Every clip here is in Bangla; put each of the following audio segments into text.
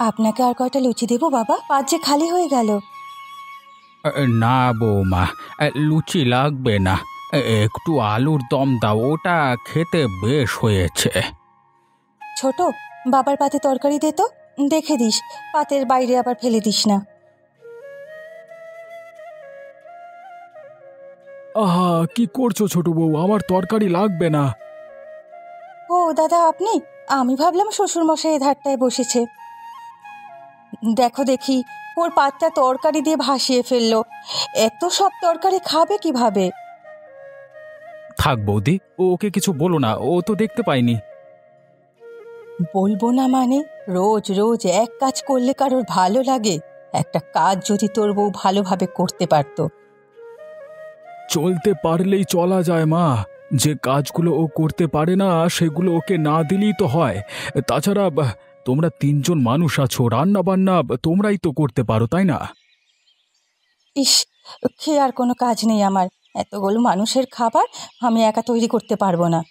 আপনাকে আর কয়টা লুচি দেবো বাবা? পাত যে খালি হয়ে গেল। না বৌমা, লুচি লাগবে না। একটু আলুর দম দাও, ওটা খেতে বেশ হয়েছে। ছোট, বাবার পাতে তরকারি দে তো। দেখে দিস পাতের বাইরে আবার ফেলে দিস না। আহা, কি করছো ছোট বউ? আমার তরকারি লাগবে না। ও দাদা, আপনি? আমি ভাবলাম শ্বশুর মশাই এ ধারটায় বসেছে। দেখো দেখি, ওর পাতটা তরকারি দিয়ে ভাসিয়ে ফেললো। এত সব তরকারি খাবে কিভাবে? থাক বৌদি, ওকে কিছু বলো না, ও তো দেখতে পাইনি। বলবো না মানে? রোজ রোজ এক কাজ করলে কারোর ভালো লাগে? একটা কাজ যদি তোর বউ ভালোভাবে করতে পারতো। চলতে পারলেই চলা যায় মা। যে কাজগুলো ও করতে পারে না সেগুলো ওকে না দিলেই তো হয়। তাছাড়া তোমরা তিনজন মানুষ আছো, রান্না বান্না তোমরাই তো করতে পারো, তাই না? ইস, খেয়ে আর কোনো কাজ নেই আমার। এতগুলো মানুষের খাবার আমি একা তৈরি করতে পারবো না।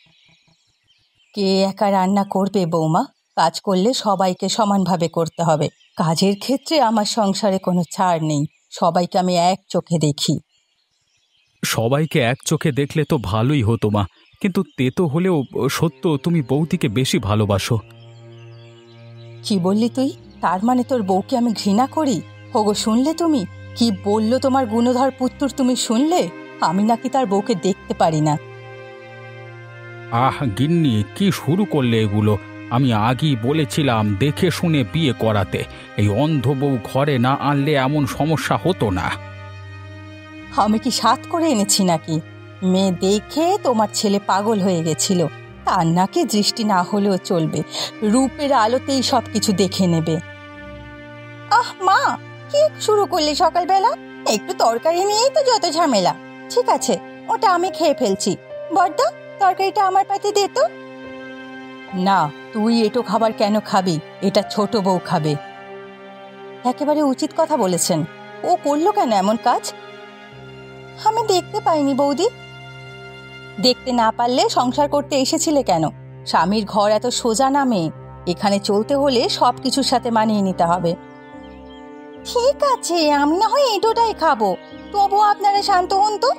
কে একা রান্না করবে বৌমা? কাজ করলে সবাইকে সমানভাবে করতে হবে। কাজের ক্ষেত্রে আমার সংসারে কোনো ছাড় নেই। সবাইকে আমি এক চোখে দেখি। সবাইকে এক চোখে দেখলে তো ভালোই হতো মা, কিন্তু তেতো হলেও সত্য তুমি বৌদিকে বেশি ভালোবাসো। কি বললি তুই? তার মানে তোর বউকে আমি ঘৃণা করি? ওগো, শুনলে তুমি? কি বললো তোমার গুণধর পুত্তুর, তুমি শুনলে? আমি নাকি তার বউকে দেখতে পারি না। আহ গিন্নি, কি শুরু করলে এগুলো? আমি আগেই বলেছিলাম দেখে শুনে বিয়ে করাতে। এই অন্ধ বউ ঘরে না আনলে এমন সমস্যা হতো না। আমি কি সাধ করে এনেছি নাকি? মেয়ে দেখে তোমার ছেলে পাগল হয়ে গেছিল। তার নাকি দৃষ্টি না হলেও চলবে, রূপের আলোতেই সব কিছু দেখে নেবে। আহ মা, কি শুরু করলি সকালবেলা? একটু তরকারি নিয়েই তো যত ঝামেলা। ঠিক আছে, ওটা আমি খেয়ে ফেলছি। বড়দা, তরকারিটা আমার পাতে দে তো। না, তুই এটো খাবার কেন খাবি? এটা ছোট বউ খাবে। একেবারে উচিত কথা বলেছেন। ও করলো কেন এমন কাজ? আমি দেখতে পাইনি বৌদি। দেখতে না পারলে সংসার করতে এসেছিলে কেন? স্বামীর ঘর এত সোজা না মেয়ে। এখানে চলতে হলে সবকিছুর সাথে মানিয়ে নিতে হবে। ঠিক আছে, আমি না হয় এঁটোটাই খাবো, তবু আপনারা শান্ত হন তো।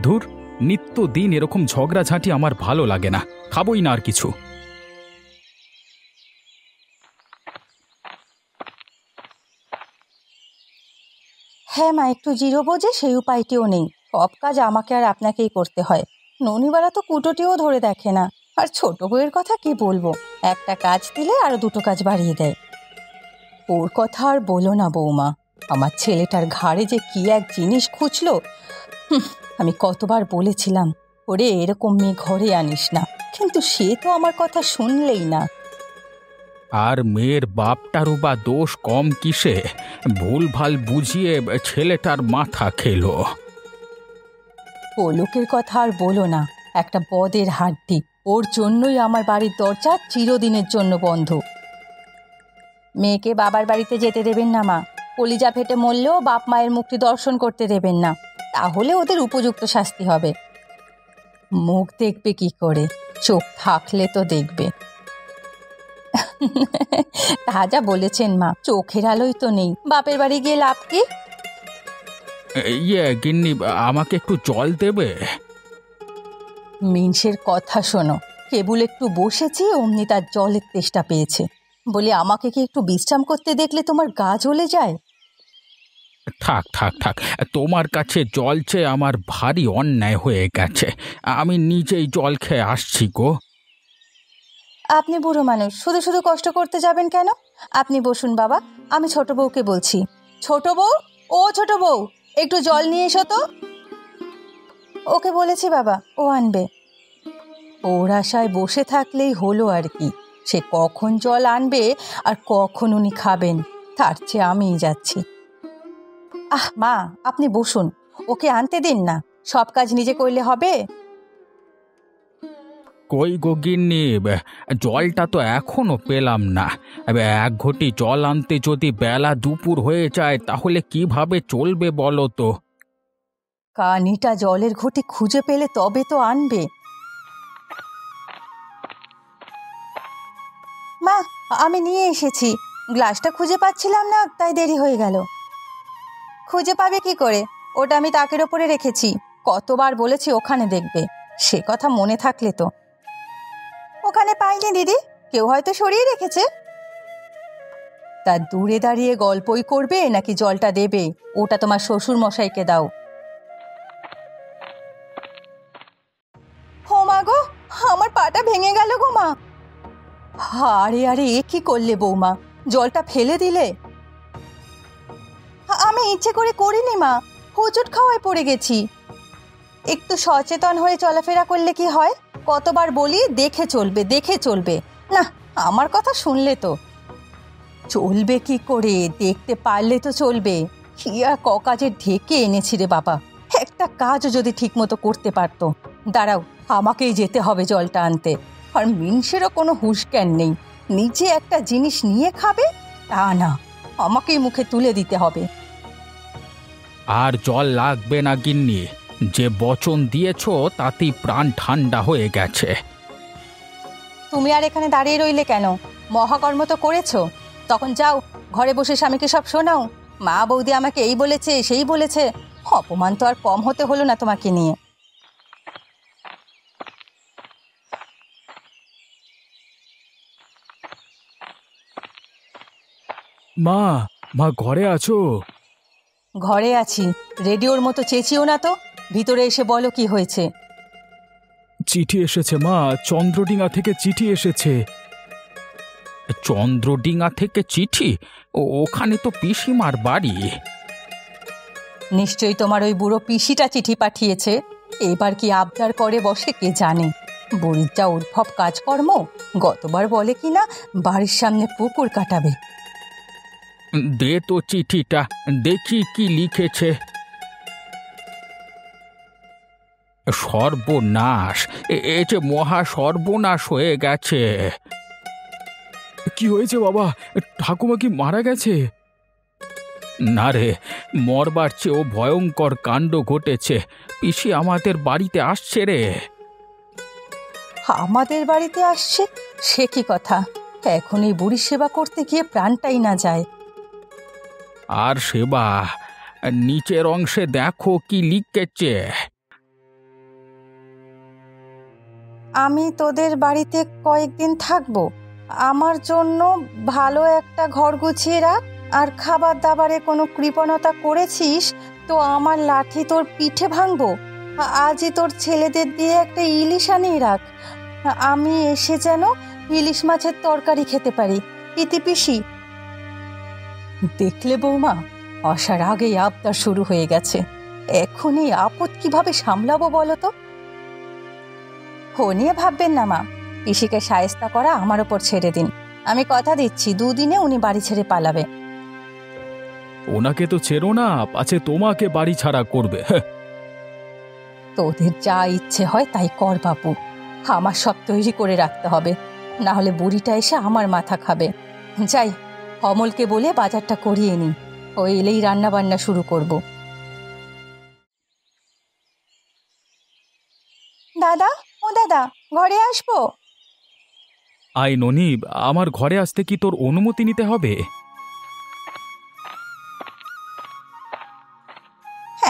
ধুর, নিত্যদিন এরকম ঝগড়াঝাঁটি আমার ভালো লাগে না, খাবোই না আর কিছু। হ্যাঁ মা, একটু জিরোবো যে সেই উপায়টিও নেই। সব কাজ আমাকে আর আপনাকেই করতে হয়। ননিবালা তো কুটোটিও ধরে দেখে না। আর ছোট বউয়ের কথা কি বলবো, একটা কাজ দিলে আরো দুটো কাজ বাড়িয়ে দেয়। ওর কথা আর বলো না বৌমা। আমার ছেলেটার ঘাড়ে যে কি এক জিনিস খুঁজলো। আমি কতবার বলেছিলাম, ওরে এরকম মেয়ে ঘরে আনিস না, কিন্তু সে তো আমার কথা শুনলেই না। আর মেয়ের বাপটারও বা দোষ কম কিসে? ভুলভাল বুঝিয়ে ছেলেটার মাথা খেলো। ও লোকের কথা আর বলো না, একটা বদের হাড্ডি। ওর জন্যই আমার বাড়ির দরজা চিরদিনের জন্য বন্ধ। মেয়েকে বাবার বাড়িতে যেতে দেবেন না মা। কলিজা ফেটে মরলেও বাপ মায়ের মুখটি দর্শন করতে দেবেন না, তাহলে ওদের উপযুক্ত শাস্তি হবে। মুখ দেখবে কি করে? চোখ থাকলে তো দেখবে। তা যা বলেছেন মা, চোখের আলোই তো নেই, বাপের বাড়ি গিয়ে লাভ কি? ইয়ে গিন্নি, আমাকে একটু জল দেবে? মিনসের কথা শোনো। কেবল একটু বসেছি, অমনি তার জলের তেষ্টা পেয়েছে বলে আমাকে কি একটু বিশ্রাম করতে দেখলে তোমার গা জ্বলে যায়? থাক থাক থাক, তোমার কাছে জল চেয়ে আমার ভারী অন্যায় হয়ে গেছে। আমি নিজেই জল খেয়ে আসছি গো। আপনি বুড়ো মানুষ, শুধু শুধু কষ্ট করতে যাবেন কেন? আপনি বসুন বাবা, আমি ছোট বউকে বলছি। ছোট বউ, ও ছোট বউ, একটু জল নিয়ে এসো তো। ওকে বলেছি বাবা, ও আনবে। ওর আশায় বসে থাকলেই হলো আর কি। সে কখন জল আনবে আর কখন উনি খাবেন, তার চেয়ে আমিই যাচ্ছি। আহ মা, আপনি বসুন, ওকে আনতে দিন না। সব কাজ নিজে করলে হবে? কই গো গিন্নি, জলটা তো এখনো পেলাম না। এক ঘটি জল আনতে যদি বেলা দুপুর হয়ে যায় তাহলে কিভাবে চলবে বলো তো? কানিটা জলের ঘটি খুঁজে পেলে তবে তো আনবে। মা, আমি নিয়ে এসেছি, গ্লাসটা খুঁজে পাচ্ছিলাম না, তাই দেরি হয়ে গেল। খুঁজে পাবে কি করে? ওটা আমি তাকের ওপরে রেখেছি। কতবার বলেছি ওখানে দেখবে, সে কথা মনে থাকলে তো। ওখানে পাইনি দিদি, কেউ হয়তো সরিয়ে রেখেছে। তা দূরে দাঁড়িয়ে গল্পই করবে নাকি জলটা দেবে? ওটা তোমার শ্বশুর মশাইকে দাও। ও মা গো, আমার পাটা ভেঙে গেল গো মা। আরে আরে, এ কি করলে বৌমা? জলটা ফেলে দিলে? আমি ইচ্ছে করে করিনি মা, হোঁচট খাওয়ায় পড়ে গেছি। একটু সচেতন হয়ে চলাফেরা করলে কি হয়? কতবার বলি দেখে চলবে, দেখে চলবে। না, আমার কথা শুনলে তো। চলবে কি করে? দেখতে পারলে তো চলবে। কি আর ককাজে ঢেকে এনেছি রে বাবা, একটা কাজও যদি ঠিক মতো করতে পারতো। দাঁড়াও, আমাকেই যেতে হবে জলটা আনতে। আর মিনসেরও কোনো হুঁশ জ্ঞান নেই, নিজে একটা জিনিস নিয়ে খাবে তা না, আমাকেই মুখে তুলে দিতে হবে। আর জল লাগবে না গিন্নি, যে বচন দিয়েছো তাতেই প্রাণ ঠান্ডা হয়ে গেছে। তুমি আর এখানে দাঁড়িয়ে রইলে কেন? মহাকর্ম তো করেছো, তখন যাও ঘরে বসে স্বামীকে সব শোনাও। মা বৌদি আমাকে এই বলেছে, সেই বলেছে। অপমান তো আর কম হতে হলো না তোমাকে নিয়ে। মা, মা ঘরে আছো? ঘরে আছি। রেডিওর মতো চেঁচিও না তো, ভিতরে এসে বলো কি হয়েছে। চিঠি এসেছে মা, চন্দ্রডিঙা থেকে চিঠি এসেছে। চন্দ্রডিঙা থেকে চিঠি? ওখানে তো পিসিমার বাড়ি। নিশ্চয়ই তোমার ওই বুড়ো পিসিটা চিঠি পাঠিয়েছে। এবার কি আবদার করে বসে কে জানে। বুড়ির যা উদ্ভব কাজকর্ম। গতবার বলে কিনা বাড়ির সামনে পুকুর কাটাবে। দে তো চিঠিটা, দেখি কি লিখেছে। সর্বনাশ, এ যে মহা সর্বনাশ হয়ে গেছে। কি হয়েছে বাবা? ঠাকুমা কি মারা গেছে? না রে, মরবার চেয়েও ভয়ঙ্কর কাণ্ড ঘটেছে। পিসি আমাদের বাড়িতে আসছে রে। আমাদের বাড়িতে আসছে? সে কি কথা! এখন এই বুড়ির সেবা করতে গিয়ে প্রাণটাই না যায়। আর সেবা, নিচের অংশে দেখো কি লিখেছে। আমি তোদের বাড়িতে কয়েকদিন থাকবো। আমার জন্য ভালো একটা ঘর গুছিয়ে রাখ। আর খাবার দাবারে কোনো কৃপণতা করেছিস তো আমার লাঠি তোর পিঠে ভাঙবো। আজই তোর ছেলেদের দিয়ে একটা ইলিশ আনিয়ে রাখ। আমি এসে যেন ইলিশ মাছের তরকারি খেতে পারি। ইতি পিসি। দেখলে বৌমা, আসার আগেই আবদার শুরু হয়ে গেছে। এখনই আপদ কিভাবে সামলাবো বলো তো? ও নিয়ে ভাববেন না মা, পিসিকে শায়েস্তা করা আমার ওপর ছেড়ে দিন। আমি কথা দিচ্ছি, দুদিনে উনি বাড়ি ছেড়ে পালাবে। ওনাকে তো ছেড়ো না, পাছে তোমাকে বাড়ি ছাড়া করবে। তোদের যা ইচ্ছে হয় তাই কর বাপু, আমার সব তৈরি করে রাখতে হবে, না হলে বুড়িটা এসে আমার মাথা খাবে। যাই, অমলকে বলে বাজারটা করিয়ে নি, ও এলেই রান্না বান্না শুরু করব। দাদা, ও দাদা, ঘরে আসবো? আই ননি, আমার ঘরে আসতে কি তোর অনুমতি নিতে হবে?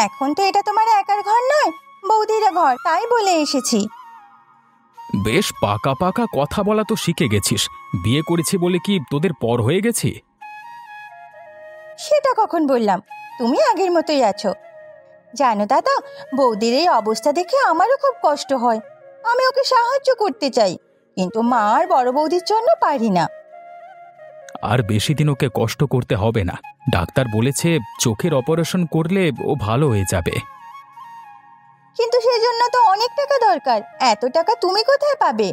এখন তো এটা তোমার একার ঘর নয়, বৌদির ঘর, তাই বলে এসেছি। বেশ পাকা পাকা কথা বলা তো শিখে গেছিস। বিয়ে করেছি বলে কি তোদের পর হয়ে গেছি? সেটা কখন বললাম? তুমি আগের মতোই আছো। জানো দাদা, বৌদির এই অবস্থা দেখে আমারও খুব কষ্ট হয়। আমি ওকে সাহায্য করতে চাই, কিন্তু মা আর বড় বৌদির জন্য পারি না। আর বেশি দিন ওকে কষ্ট করতে হবে না। ডাক্তার বলেছে চোখের অপারেশন করলে ও ভালো হয়ে যাবে। কিন্তু সেজন্য তো অনেক টাকা দরকার। এত টাকা তুমি কোথায় পাবে?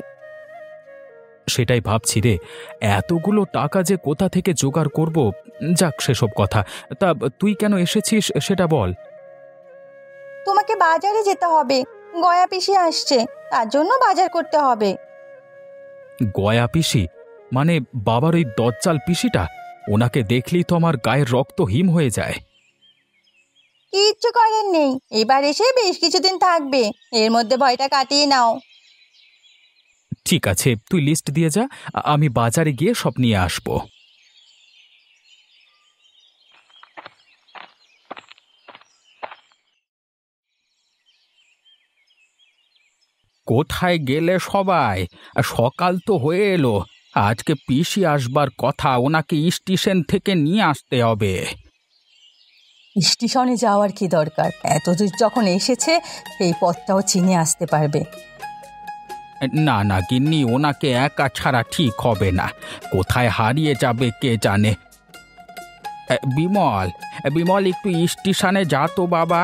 সেটাই ভাবছি রে, এতগুলো টাকা যে কোথা থেকে জোগাড় করব। যাক সেসব কথা। তা তুই কেন এসেছিস সেটা বল। তোমাকে বাজারে যেতে হবে, গয়া পিসি আসছে, তার জন্য বাজার করতে হবে। গয়া পিসি? মানে বাবার ওই দজ্জাল পিসিটা? ওনাকে দেখলেই তো আমার গায়ের রক্ত হিম হয়ে যায়। কিচ্ছু করার নেই, এবার এসে বেশ কিছুদিন থাকবে, এর মধ্যে ভয়টা কাটিয়ে নাও। ঠিক আছে, তুই লিস্ট দিয়ে যা, আমি বাজারে গিয়ে সব নিয়ে আসবো। কোথায় গেলে সবাই? সকাল তো হয়ে এলো। আজকে পিসি আসবার কথা, ওনাকে স্টেশন থেকে নিয়ে আসতে হবে। স্টেশনে যাওয়ার কি দরকার? এতদূর যখন এসেছে এই পথটাও চিনে আসতে পারবে। না না গিন্নি, ওনাকে একা ছাড়া ঠিক হবে না। কোথায় হারিয়ে যাবে কে জানে। বিমল, বিমল একটু স্টেশনে যা তো বাবা।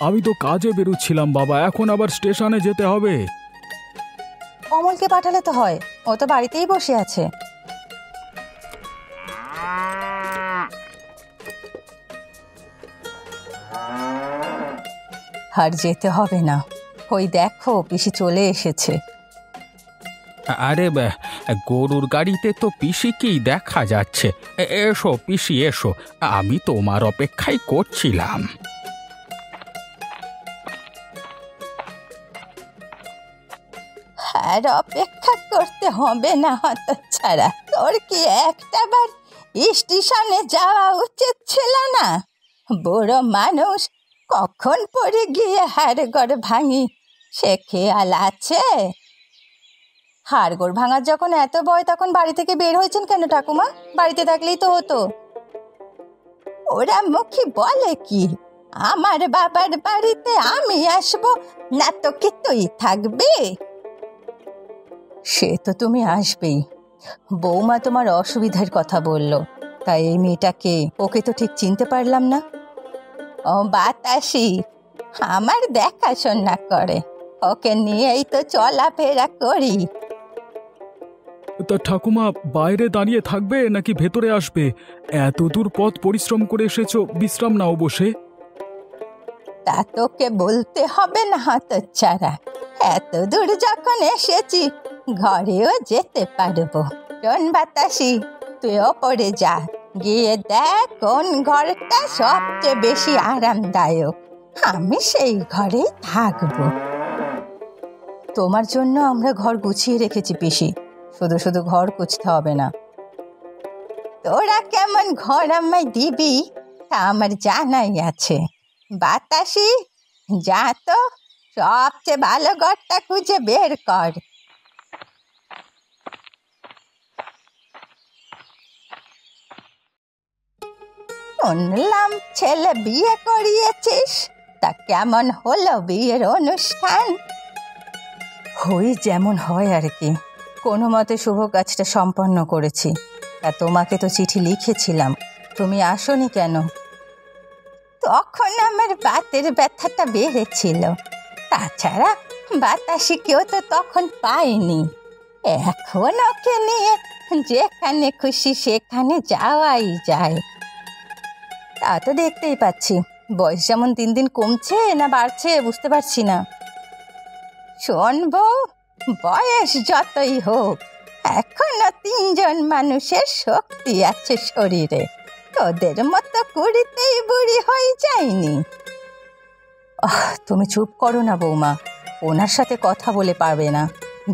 আমি তো কাজে বেরোচ্ছিলাম বাবা, এখন আবার স্টেশনে যেতে হবে? কমলকে পাঠালে তো হয়, ও তো বাড়িতেই বসে আছে। আর যেতে হবে না, ওই দেখো পিসি চলে এসেছে। আরে গরুর গাড়িতে তো পিসিকেই দেখা যাচ্ছে। এসো পিসি এসো, আমি তোমার অপেক্ষাই করছিলাম। আর অপেক্ষা করতে হবে না হতচ্ছাড়া, তোর কি একটাবার স্টেশনে যাওয়া উচিত ছিল না? বুড়ো মানুষ, কখন পড়ে গিয়ে হাড়গড় ভাঙি সে খেয়াল আছে? হাড়গড় ভাঙার যখন এত ভয় তখন বাড়ি থেকে বের হয়েছেন কেন ঠাকুমা? বাড়িতে থাকলেই তো হতো। ওরা মুখে বলে কি আমার বাবার বাড়িতে আমি আসবো না তো কি তুই থাকবি? সে তো তুমি আসবেই। বৌমা তোমার অসুবিধার কথা বলল, তাই এই মেয়েটাকে, ওকে তো ঠিক চিনতে পারলাম না। ও বাতাসি, আমার দেখাশোনা করে, ওকে নিয়েই তো চলাফেরা করি। তা ঠাকুমা বাইরে দাঁড়িয়ে থাকবে নাকি ভেতরে আসবে? এত দূর পথ পরিশ্রম করে এসেছো, বিশ্রাম নাও বসে। তা তোকে বলতে হবে না হতচ্ছাড়া, এত দূর যখন এসেছি ঘরেও যেতে পারবো। শোন বাতাসি, তুই ওপরে যা, গিয়ে দেখ কোন ঘরটা সবচেয়ে বেশি আরামদায়ক, আমি সেই ঘরেই থাকবো। তোমার জন্য আমরা ঘর গুছিয়ে রেখেছি পিসি, শুধু শুধু ঘর গুছতে হবে না। তোরা কেমন ঘর আমায় দিবি তা আমার জানাই আছে। বাতাসি, যা তো সবচেয়ে ভালো ঘরটা খুঁজে বের কর। শুনলাম ছেলে বিয়ে করিয়েছিস, তা কেমন হলো বিয়ের অনুষ্ঠান? হই যেমন হয় আর কি, কোনো মতে শুভ কাজটা সম্পন্ন করেছি। তা তোমাকে তো চিঠি লিখেছিলাম, তুমি আসোনি কেন? তখন আমার বাতের ব্যথাটা বেড়েছিল, তাছাড়া বাতাসি কেউ তো তখন পাইনি। এখন ওকে নিয়ে যেখানে খুশি সেখানে যাওয়াই যায়। তা তো দেখতেই পাচ্ছি, বয়স যেমন দিন দিন কমছে না বাড়ছে বুঝতে পারছি না। শোনবো, বয়স যতই হোক এখনো 3 জন মানুষের শক্তি আছে শরীরে, তোদের মতো কুড়িতেই বুড়ি হয়ে যায়নি। তুমি চুপ করো না বৌমা, ওনার সাথে কথা বলে পারবে না,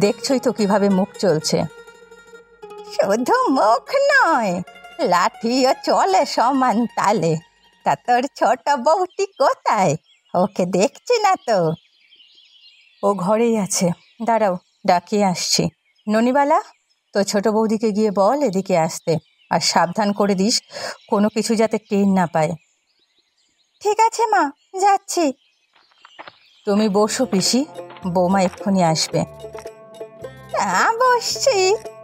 দেখছই তো কিভাবে মুখ চলছে। শুধু মুখ নয়, লাঠিও চলে সমান তালে। তা তোর ছোট বউটি কোথায়? ওকে দেখছি না তো। ও ঘরেই আছে, দাঁড়াও ডাকিয়ে আসছি। ননিবালা, তো ছোট বৌদিকে গিয়ে বল এদিকে আসতে, আর সাবধান করে দিস কোনো কিছু যাতে টের না পায়। ঠিক আছে মা, যাচ্ছি। তুমি বসো পিসি, বৌমা এক্ষুনি আসবে। তা বসছি,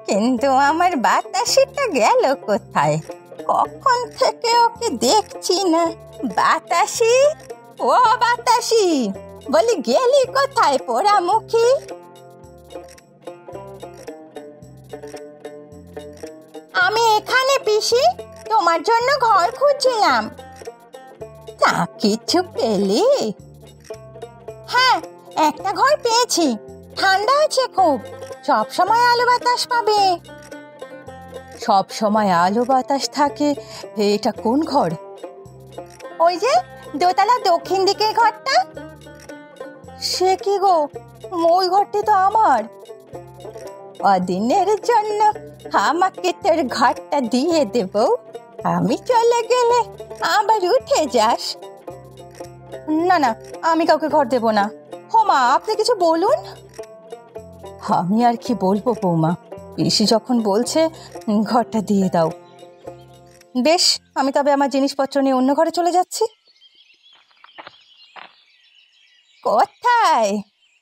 কিন্তু আমার বাতাসিটা গেল কোথায়? কখন থেকে ওকে দেখছি না। বাতাসি, ও বাতাসি, বলি গেলি কোথায় পোড়ামুখী? আমি এখানে পিসি, তোমার জন্য ঘর খুঁজছিলাম। তা কিছু পেলি? হ্যাঁ, একটা ঘর পেয়েছি, ঠান্ডা আছে খুব, সব সময় আলো বাতাস পাবে। সব সময় আলো বাতাস থাকে? এটা কোন ঘর? ও ওই যে দোতলা দক্ষিণ দিকের ঘরটা। সে কি গো, ওই ঘরটি তো আমার। অদিনের জন্য আমাকে তোর ঘরটা দিয়ে দেব, আমি চলে গেলে আবার উঠে যাস। না না, আমি কাউকে ঘর দেব না। মা, আপনি কিছু বলুন। আমি আর কি বলবো বৌমা, পিসি যখন বলছে ঘরটা দিয়ে দাও। বেশ, আমি তবে আমার জিনিসপত্র নিয়ে অন্য ঘরে চলে যাচ্ছি। কোথায়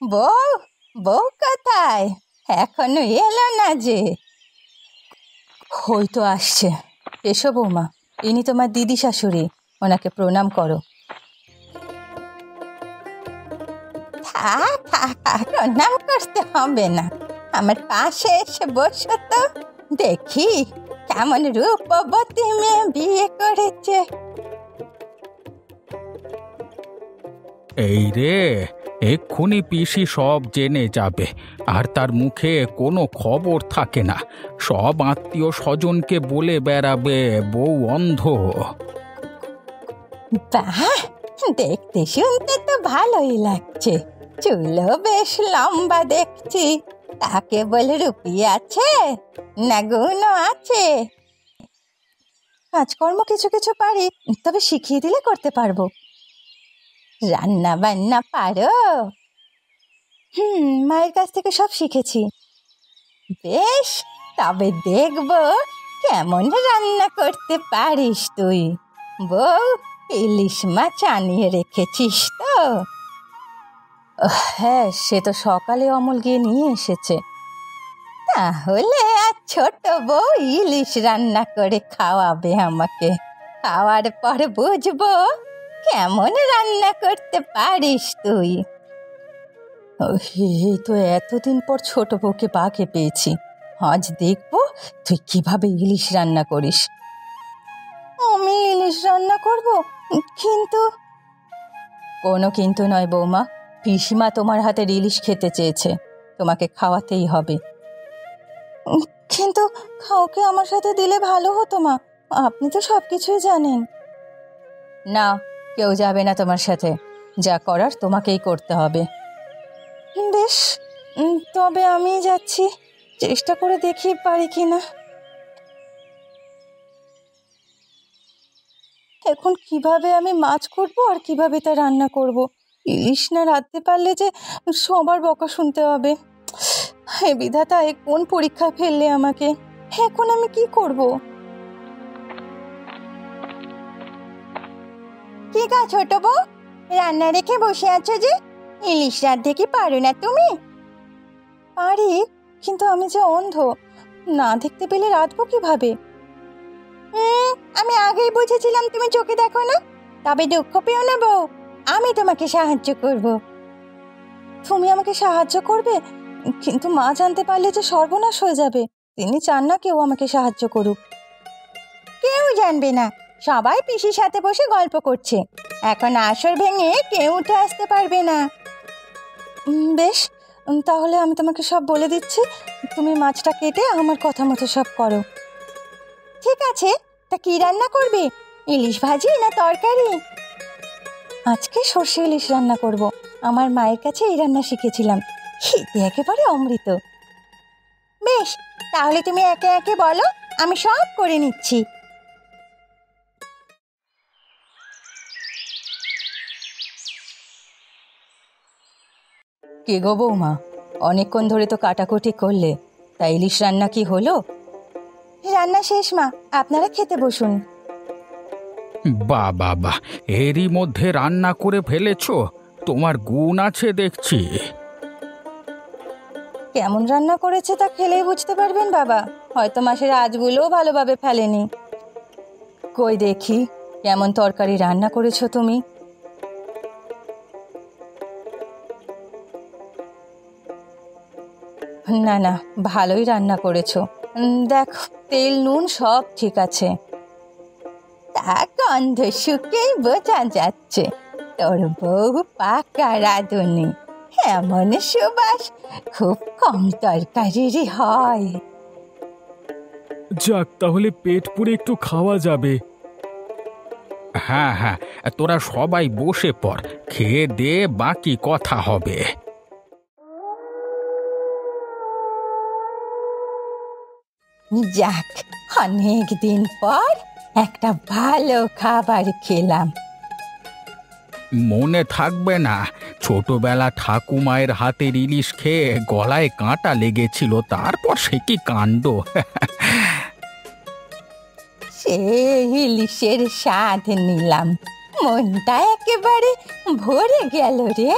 বউ? বউ কোথায়? এখনো এলো না যে? হয়তো আসছে। এসো বৌমা, ইনি তোমার দিদি শাশুড়ি, ওনাকে প্রণাম করো। প্রণাম করতে হবে না, আমার পাশে এসে বসো তো, দেখি কেমন রূপবতী মেয়ে বিয়ে করেছে। এই রে, এক্ষুনি পিসি সব জেনে যাবে, আর তার মুখে কোনো খবর থাকে না। সব আত্মীয় স্বজনকে বলে বেড়াবে বউ অন্ধ। বাহ, দেখতে শুনতে তো ভালোই লাগছে। চুলও বেশ লম্বা দেখছি। তাকে বলে রূপী আছে না গুণও আছে? কাজকর্ম কিছু কিছু পারি, তবে শিখিয়ে দিলে করতে পারবো। রান্না বান্না পারো? মায়ের কাছ থেকে সব শিখেছি। বেশ, তবে দেখবো কেমন রান্না করতে পারিস তুই। বউ, ইলিশ মাছ আনিয়ে রেখেছিস তো? হ্যাঁ, সে তো সকালে অমল গিয়ে নিয়ে এসেছে। তাহলে আর ছোট বউ ইলিশ রান্না করে খাওয়াবে আমাকে। খাওয়ার পর বুঝবো কেমন রান্না করতে পারিস তুই। এই তো এতদিন পর ছোট বউকে পাকে পেয়েছি, আজ দেখবো তুই কিভাবে ইলিশ রান্না করিস। আমি ইলিশ রান্না করব? কিন্তু কোনো কিন্তু নয় বৌমা, পিসিমা তোমার হাতের ইলিশ খেতে চেয়েছে, তোমাকে খাওয়াতেই হবে। কিন্তু কাউকে আমার সাথে দিলে ভালো হতো মা, আপনি তো সব কিছুই জানেন। না, কেউ যাবে না তোমার সাথে, যা করার তোমাকেই করতে হবে। বেশ, তবে আমি যাচ্ছি, চেষ্টা করে দেখি পারি কিনা। এখন কিভাবে আমি মাছ করব আর কিভাবে তা রান্না করব? ইলিশ না রাঁধতে পারলে যে সবার বকা শুনতে হবে। হে বিধাতা, কোন পরীক্ষা ফেললে আমাকে, এখন আমি কি করব? কি গা ছোট বউ, রান্না রেখে বসে আছো যে? ইলিশ রাঁধতে কি পারো না তুমি? পারি, কিন্তু আমি যে অন্ধ, না দেখতে পেলে রাঁধবো কিভাবে? আমি আগেই বুঝেছিলাম তুমি চোখে দেখো না। তবে দুঃখ পেও না বউ, আমি তোমাকে সাহায্য করব। তুমি আমাকে সাহায্য করবে, কিন্তু মা জানতে পারলে যে সর্বনাশ হয়ে যাবে। তিনি চান না কেউ আমাকে সাহায্য করুক। কেউ জানবে না, সবাই পিসির সাথে বসে গল্প করছে। এখন আসর ভেঙে কেউ উঠে আসতে পারবে না। বেশ, তাহলে আমি তোমাকে সব বলে দিচ্ছি, তুমি মাছটা কেটে আমার কথা মতো সব করো। ঠিক আছে, তা কি রান্না করবে? ইলিশ ভাজি না তরকারি? আজকে সর্ষে ইলিশ রান্না করব। আমার মায়ের কাছে এই রান্না শিখেছিলাম, খেতে একেবারে অমৃত। বেশ, তাহলে তুমি একে একে বলো, আমি সব করে নিচ্ছি। কে গো বৌমা, অনেকক্ষণ ধরে তো কাটাকুটি করলে, তা ইলিশ রান্না কি হলো? রান্না শেষ মা, আপনারা খেতে বসুন। বা বাবা, এরই মধ্যে রান্না করে ফেলেছো, তোমার গুণ আছে দেখছি। কেমন রান্না করেছে তা খেলেই বুঝতে পারবেন বাবা, হয়তো মাসের আজগুলোও ভালোভাবে ফেলেনি। কই দেখি, কেমন তরকারি রান্না করেছো তুমি? না না, ভালোই রান্না করেছো। দেখো, তেল নুন সব ঠিক আছে। তা গন্ধ শুকেই বোঝা যাচ্ছে তোর বউ পাকা রাঁধুনি। এমন সুবাস খুব কম তরকারিরই হয়। যাক, তাহলে পেট পুরে একটু খাওয়া যাবে। হ্যাঁ হ্যাঁ, তোরা সবাই বসে পড়, খেয়ে দে, বাকি কথা হবে। যাক, অনেক দিন পর একটা ভালো খাবার খেলাম। মনে থাকবে না, ছোটবেলা ঠাকুমায়ের হাতের ইলিশ খেয়ে গলায় কাঁটা লেগেছিল, তারপর সে কি কাণ্ড। সে ইলিশের স্বাদ নিলাম, মনটা একেবারে ভরে গেল রে।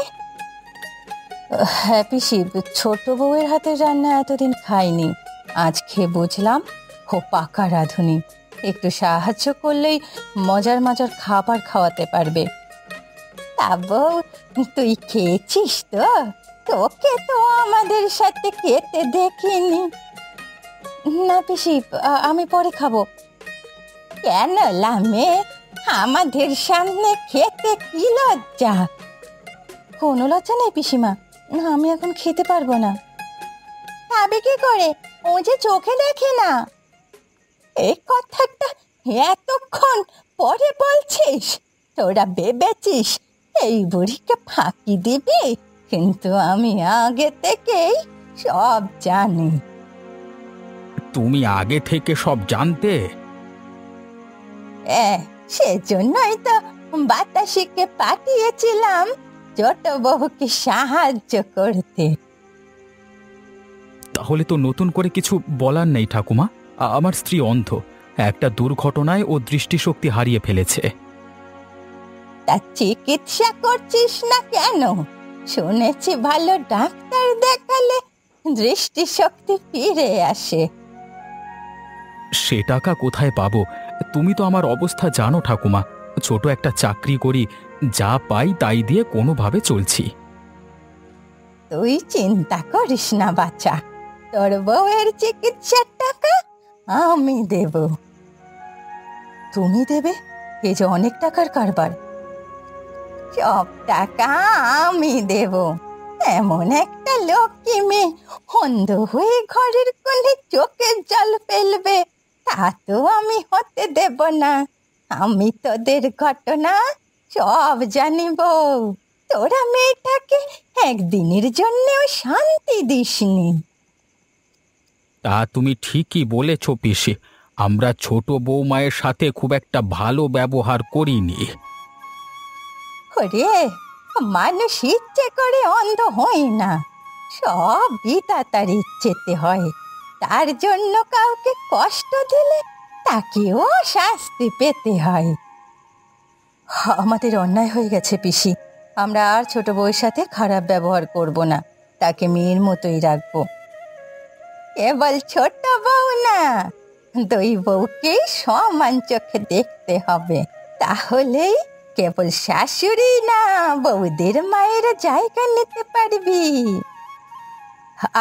হ্যাঁ পিসি, ছোট বউয়ের হাতের রান্না এতদিন খাইনি, আজ খেয়ে বুঝলাম ও পাকা রাঁধুনি। একটু সাহায্য করলেই মজার মজার খাবার খাওয়াতে পারবে। তা বউ, তুই খেয়েছিস তো? তোকে তো আমাদের সাথে খেতে দেখিনি। না পিসি, আমি পরে খাবো। কেন লামে, আমাদের সামনে খেতে কি লজ্জা? কোনো লজ্জা নেই পিসিমা, আমি এখন খেতে পারবো না। খাবে কি করে? ও যে চোখে দেখে না। এই কথাটা এতক্ষণ পরে বলছিস? তোরা ভেবেছিস এই বুড়িকে ফাঁকি দিবি? কিন্তু আমি আগে থেকেই সব জানি। তুমি আগে থেকে সব জানতে? সেজন্যই তো বাতাসিকে পাঠিয়েছিলাম ছোট বউকে সাহায্য করতে। তাহলে তো নতুন করে কিছু বলার নেই ঠাকুমা। আমার স্ত্রী অন্ধ, একটা দুর্ঘটনায় ও দৃষ্টিশক্তি হারিয়ে ফেলেছে। তা চিকিৎসা করছিস না কেন? শুনেছি ভালো ডাক্তার দেখালে দৃষ্টিশক্তি ফিরে আসে। সে টাকা কোথায় পাবো? তুমি তো আমার অবস্থা জানো ঠাকুমা, ছোট একটা চাকরি করি, যা পাই তাই দিয়ে কোনোভাবে চলছি। তুই চিন্তা করিস না বাচ্চা, তোর বউয়ের চিকিৎসার টাকা আমি দেব। তুমি দেবে? এ যে অনেক টাকার কারবার। সব টাকা আমি দেব। এমন একটা লক্ষ্মী মেয়ে অন্ধ হয়ে ঘরের কোণে চোখের জল ফেলবে, তা তো আমি হতে দেব না। আমি তোদের ঘটনা সব জানিব। তোরা মেয়েটাকে একদিনের জন্যেও শান্তি দিসনি। তা তুমি ঠিকই বলেছ পিসি, আমরা ছোট বৌমায়ের সাথে খুব একটা ভালো ব্যবহার করিনি। ওরে, মানুষ ইচ্ছে করে অন্ধ হয় না, সব বিধাতার ইচ্ছেতে হয়। তার জন্য কাউকে কষ্ট দিলে তাকেও শাস্তি পেতে হয়। আমাদের অন্যায় হয়ে গেছে পিসি, আমরা আর ছোট বউয়ের সাথে খারাপ ব্যবহার করব না, তাকে মেয়ের মতোই রাখবো। কেবল ছোট বউ না, দুই বউকেই সমান চোখে দেখতে হবে, তাহলেই কেবল শাশুড়ি না, বউদের মায়ের জায়গা নিতে পারবি।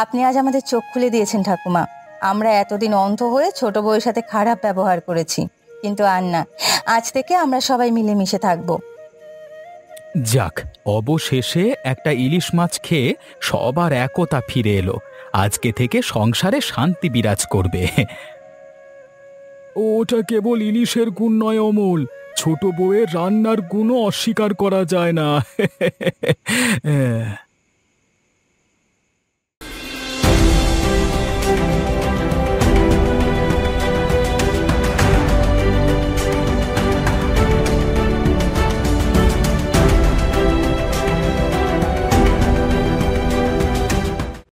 আপনি আজ আমাদের চোখ খুলে দিয়েছেন ঠাকুমা। আমরা এতদিন অন্ধ হয়ে ছোট বউয়ের সাথে খারাপ ব্যবহার করেছি, কিন্তু আর না, আজ থেকে আমরা সবাই মিলেমিশে থাকবো। যাক, অবশেষে একটা ইলিশ মাছ খেয়ে সবার একতা ফিরে এলো। আজকে থেকে সংসারে শান্তি বিরাজ করবে। ওটা কেবল ইলিশের গুণ নয় অমল, ছোট বউয়ের রান্নার গুণও অস্বীকার করা যায় না।